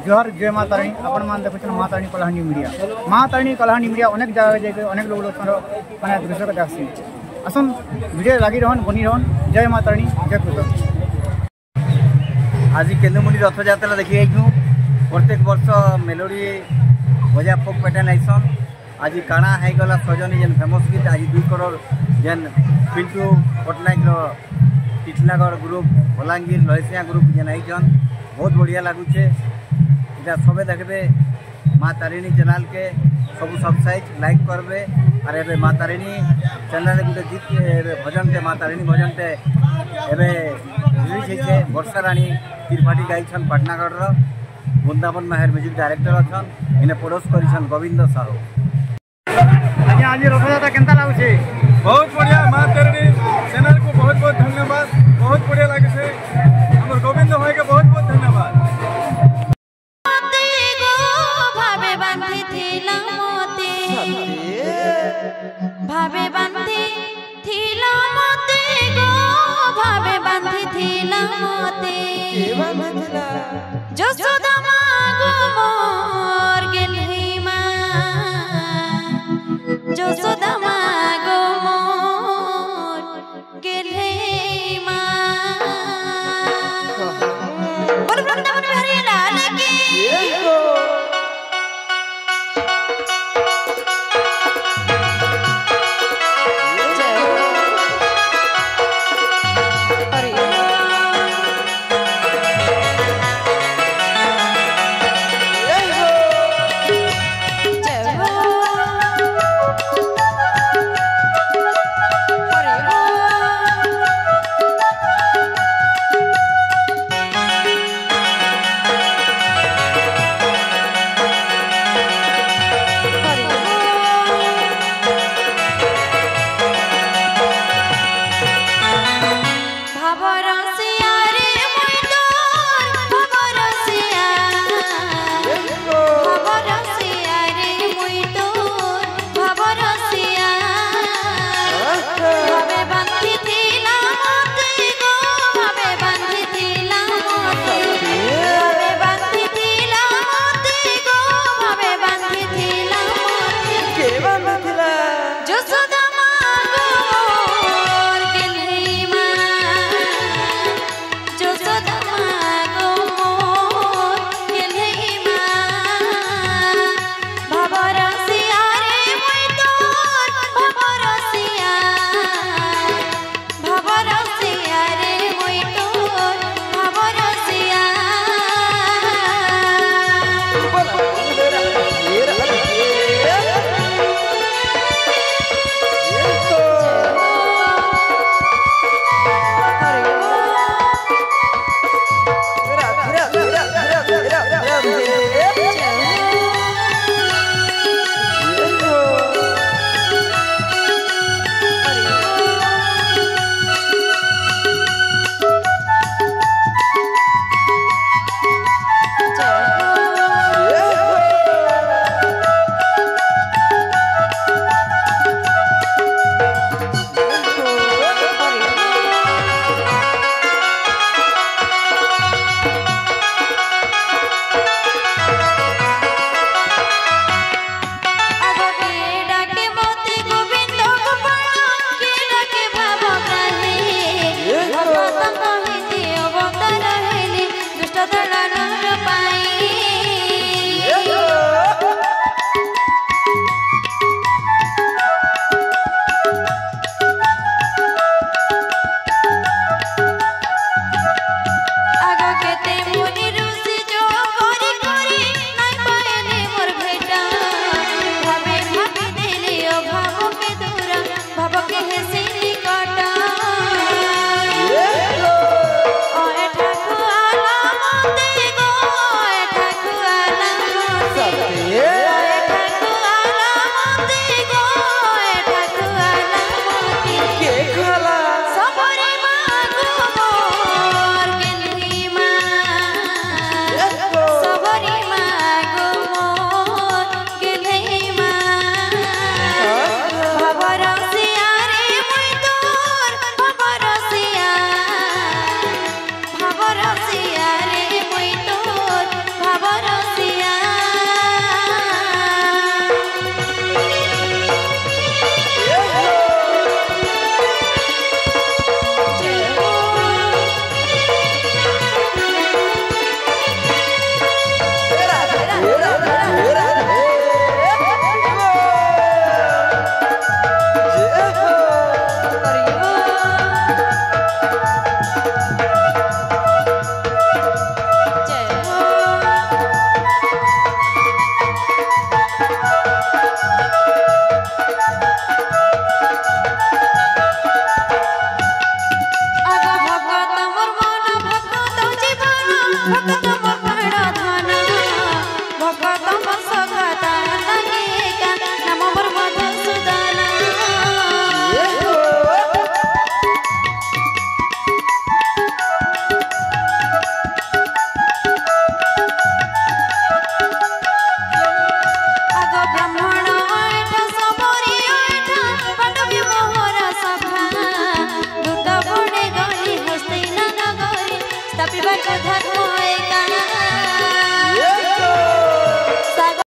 जोहार जय माँ तारिणी आपण मान देखुछन माँ तारिणी कलाहांडी मीडिया। माँ तारिणी कलाहांडी मीडिया अनेक जगह जाके अनेक लोग माने दृश्य को देखसी आसन वीडियो लगी रहन बनी रहन। जय माँ तारिणी जय कृष्ण। आज केंदुमुंडी रथ यात्रा देखी आइनु। प्रत्येक वर्ष मेलोडी बजा फोक पैटर्न आइसन। आज काना है गला सजनी जेन फेमस गीत आज 2 करोड़ जेन पिंटू पटनायक टिटलागढ़ ग्रुप बलांगीर लहसिया ग्रुप जेन आइछन बहुत बढ़िया लगुचे। इटा सबे देखबे माँ तारिणी चैनल के सब सब्सक्राइब लाइक करबे। और एबे माँ तारिणी चैनल गुटे गीत भजन टे माँ तारिणी भजन टे एबे रिलीज होइछे। वर्षा रानी त्रिपाठी गाइछन पाटनागढ़ वृंदावन माहेर म्यूजिक डायरेक्टर अच्छन। इने पड़ोस करिछन गोविंद साहू। आज रथयात्रा केनता लागुछे? बहुत बढ़िया। माँ तारिणी चैनल को बहुत बहुत धन्यवाद। बहुत बढ़िया लगे हमर गोविंद भाई के बहुत बहुत धन्यवाद। भावे बांधी थिला मोते गो भावे बांधी थिला मोते जसोदा मागो मोर गेलही माँ जसोदा